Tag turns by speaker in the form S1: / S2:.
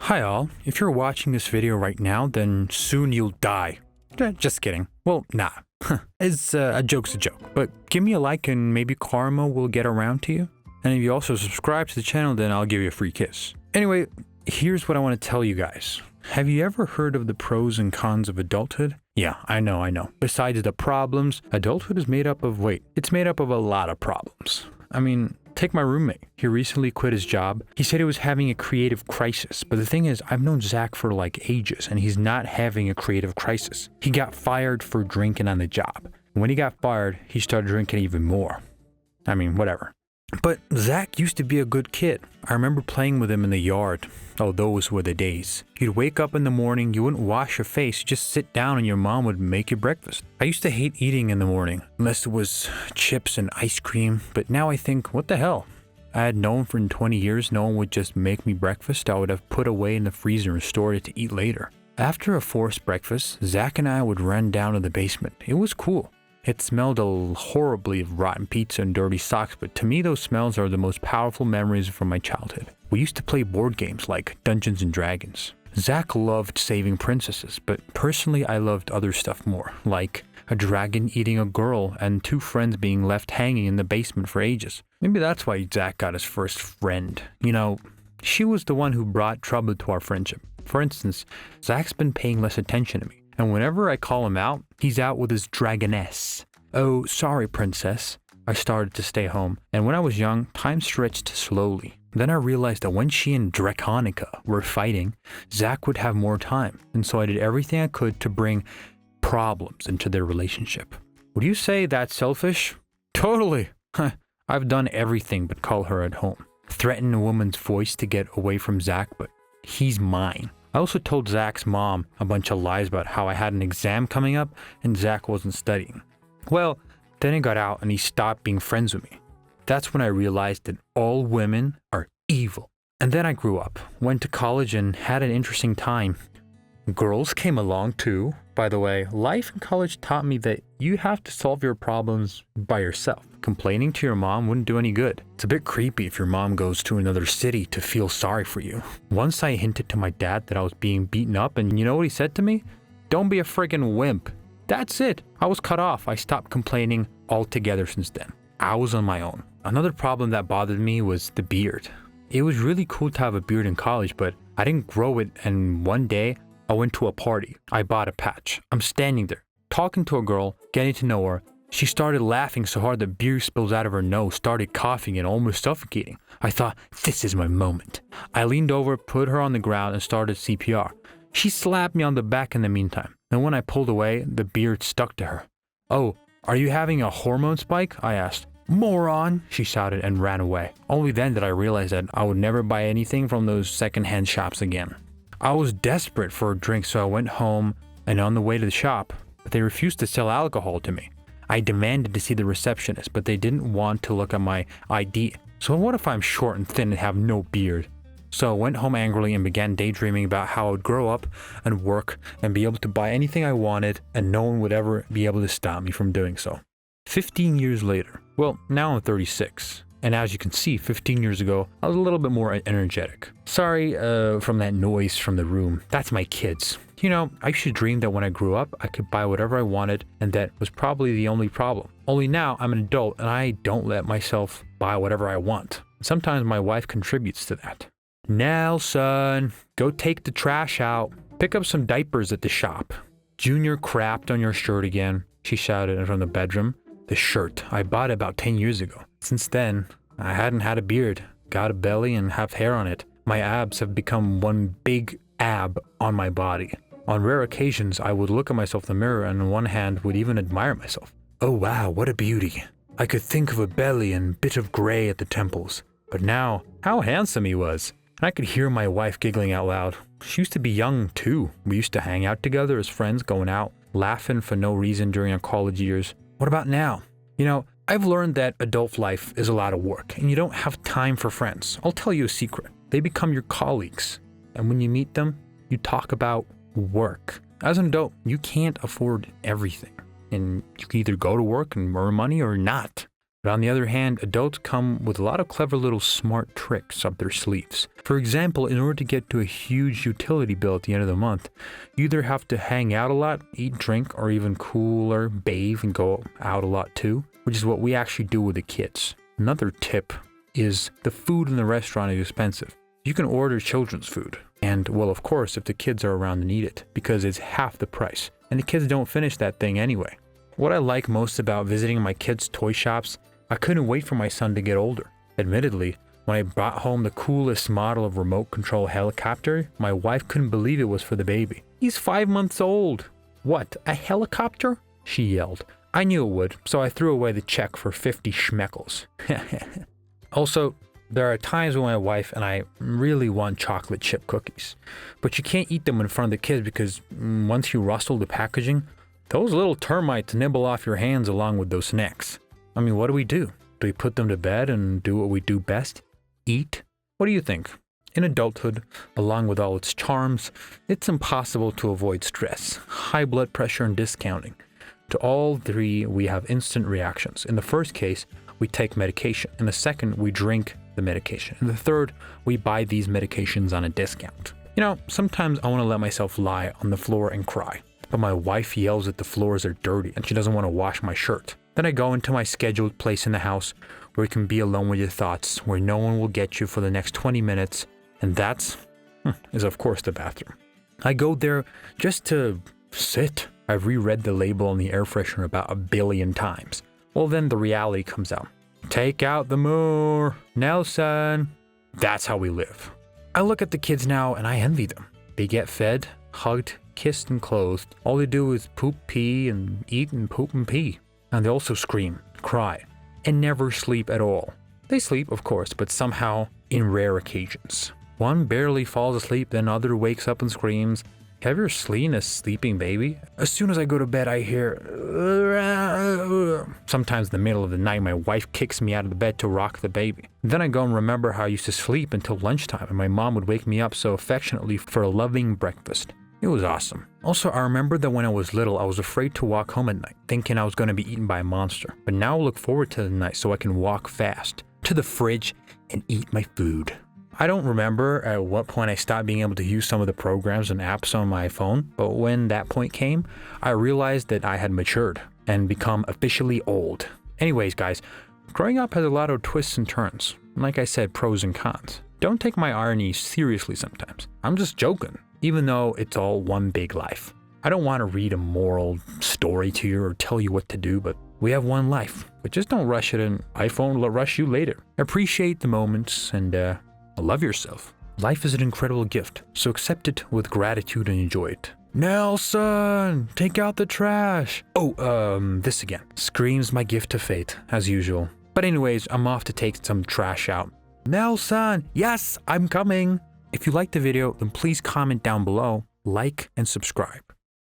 S1: Hi all, if you're watching this video right now, then soon you'll die. Just kidding. Well, nah. A joke's a joke, but give me a like and maybe karma will get around to you. And if you also subscribe to the channel, then I'll give you a free kiss. Anyway, here's what I want to tell you guys. Have you ever heard of the pros and cons of adulthood? Yeah, I know. Besides the problems, adulthood is made up of, it's made up of a lot of problems. I mean, take my roommate. He recently quit his job. He said he was having a creative crisis. But the thing is, I've known Zach for like ages, and he's not having a creative crisis. He got fired for drinking on the job. When he got fired, he started drinking even more. I mean, whatever. But Zach used to be a good kid. I remember playing with him in the yard. Oh, those were the days. You'd wake up in the morning, you wouldn't wash your face, just sit down and your mom would make you breakfast. I used to hate eating in the morning, unless it was chips and ice cream, but now I think, what the hell? I had known for 20 years no one would just make me breakfast. I would have put away in the freezer and stored it to eat later. After a forced breakfast, Zach and I would run down to the basement. It was cool. It smelled horribly of rotten pizza and dirty socks, but to me those smells are the most powerful memories from my childhood. We used to play board games like Dungeons and Dragons. Zach loved saving princesses, but personally I loved other stuff more, like a dragon eating a girl and two friends being left hanging in the basement for ages. Maybe that's why Zach got his first friend. You know, she was the one who brought trouble to our friendship. For instance, Zach's been paying less attention to me. And whenever I call him out, he's out with his dragoness. Oh, sorry, princess. I started to stay home. And when I was young, time stretched slowly. Then I realized that when she and Draconica were fighting, Zach would have more time. And so I did everything I could to bring problems into their relationship. Would you say that's selfish? Totally. I've done everything but call her at home. Threaten a woman's voice to get away from Zach, but he's mine. I also told Zach's mom a bunch of lies about how I had an exam coming up and Zach wasn't studying. Well, then he got out and he stopped being friends with me. That's when I realized that all women are evil. And then I grew up, went to college and had an interesting time. Girls came along too. By the way, life in college taught me that you have to solve your problems by yourself. Complaining to your mom wouldn't do any good. It's a bit creepy if your mom goes to another city to feel sorry for you. Once I hinted to my dad that I was being beaten up, and you know what he said to me? Don't be a friggin' wimp. That's it. I was cut off. I stopped complaining altogether since then. I was on my own. Another problem that bothered me was the beard. It was really cool to have a beard in college, but I didn't grow it, and one day I went to a party. I bought a patch. I'm standing there, talking to a girl, getting to know her. She started laughing so hard that beer spills out of her nose, started coughing and almost suffocating. I thought, this is my moment. I leaned over, put her on the ground, and started CPR. She slapped me on the back in the meantime. And when I pulled away, the beard stuck to her. Oh, are you having a hormone spike? I asked. Moron, she shouted and ran away. Only then did I realize that I would never buy anything from those secondhand shops again. I was desperate for a drink, so I went home and on the way to the shop, but they refused to sell alcohol to me. I demanded to see the receptionist, but they didn't want to look at my ID. So what if I'm short and thin and have no beard? So I went home angrily and began daydreaming about how I would grow up and work and be able to buy anything I wanted, and no one would ever be able to stop me from doing so. 15 years later, well, now I'm 36. And as you can see, 15 years ago, I was a little bit more energetic. Sorry from that noise from the room. That's my kids. You know, I used to dream that when I grew up, I could buy whatever I wanted, and that was probably the only problem. Only now I'm an adult and I don't let myself buy whatever I want. Sometimes my wife contributes to that. Now, son, go take the trash out. Pick up some diapers at the shop. Junior crapped on your shirt again, she shouted from the bedroom. The shirt, I bought it about 10 years ago. Since then, I hadn't had a beard, got a belly and have hair on it. My abs have become one big ab on my body. On rare occasions, I would look at myself in the mirror and on one hand would even admire myself. Oh wow, what a beauty. I could think of a belly and bit of gray at the temples. But now, how handsome he was. And I could hear my wife giggling out loud. She used to be young too. We used to hang out together as friends, going out, laughing for no reason during our college years. What about now? You know, I've learned that adult life is a lot of work and you don't have time for friends. I'll tell you a secret. They become your colleagues. And when you meet them, you talk about work. As an adult, you can't afford everything. And you can either go to work and earn money or not. But on the other hand, adults come with a lot of clever little smart tricks up their sleeves. For example, in order to get to a huge utility bill at the end of the month, you either have to hang out a lot, eat, drink, or even cooler, bathe and go out a lot too, which is what we actually do with the kids. Another tip is the food in the restaurant is expensive. You can order children's food. And, well, of course, if the kids are around and eat it, because it's half the price. And the kids don't finish that thing anyway. What I like most about visiting my kids' toy shops, I couldn't wait for my son to get older. Admittedly, when I brought home the coolest model of remote control helicopter, my wife couldn't believe it was for the baby. He's 5 months old. What, a helicopter? She yelled. I knew it would, so I threw away the check for 50 schmeckles. Also, there are times when my wife and I really want chocolate chip cookies, but you can't eat them in front of the kids because once you rustle the packaging, those little termites nibble off your hands along with those snacks. I mean, what do? Do we put them to bed and do what we do best? Eat? What do you think? In adulthood, along with all its charms, it's impossible to avoid stress, high blood pressure, and discounting. To all three, we have instant reactions. In the first case, we take medication. In the second, we drink the medication. In the third, we buy these medications on a discount. You know, sometimes I want to let myself lie on the floor and cry, but my wife yells that the floors are dirty and she doesn't want to wash my shirt. Then I go into my scheduled place in the house where you can be alone with your thoughts, where no one will get you for the next 20 minutes, and is of course the bathroom. I go there just to sit. I've reread the label on the air freshener about 1 billion times. Well, then the reality comes out. Take out the moor, Nelson. That's how we live. I look at the kids now and I envy them. They get fed, hugged, kissed, and clothed. All they do is poop, pee, and eat and poop and pee. And they also scream, cry, and never sleep at all. They sleep, of course, but somehow in rare occasions. One barely falls asleep, then other wakes up and screams. Have you ever seen a sleeping baby? As soon as I go to bed, I hear... Sometimes in the middle of the night, my wife kicks me out of the bed to rock the baby. Then I go and remember how I used to sleep until lunchtime, and my mom would wake me up so affectionately for a loving breakfast. It was awesome. Also, I remember that when I was little, I was afraid to walk home at night, thinking I was going to be eaten by a monster. But now I look forward to the night so I can walk fast to the fridge and eat my food. I don't remember at what point I stopped being able to use some of the programs and apps on my phone, but when that point came, I realized that I had matured and become officially old. Anyways, guys, growing up has a lot of twists and turns. Like I said, pros and cons. Don't take my irony seriously sometimes. I'm just joking, even though it's all one big life. I don't want to read a moral story to you or tell you what to do, but we have one life. But just don't rush it and iPhone will rush you later. Appreciate the moments and love yourself. Life is an incredible gift, so accept it with gratitude and enjoy it. Nelson, take out the trash. This again. Screams my gift to fate, as usual. But anyways, I'm off to take some trash out. Nelson, yes, I'm coming. If you liked the video, then please comment down below, like, and subscribe.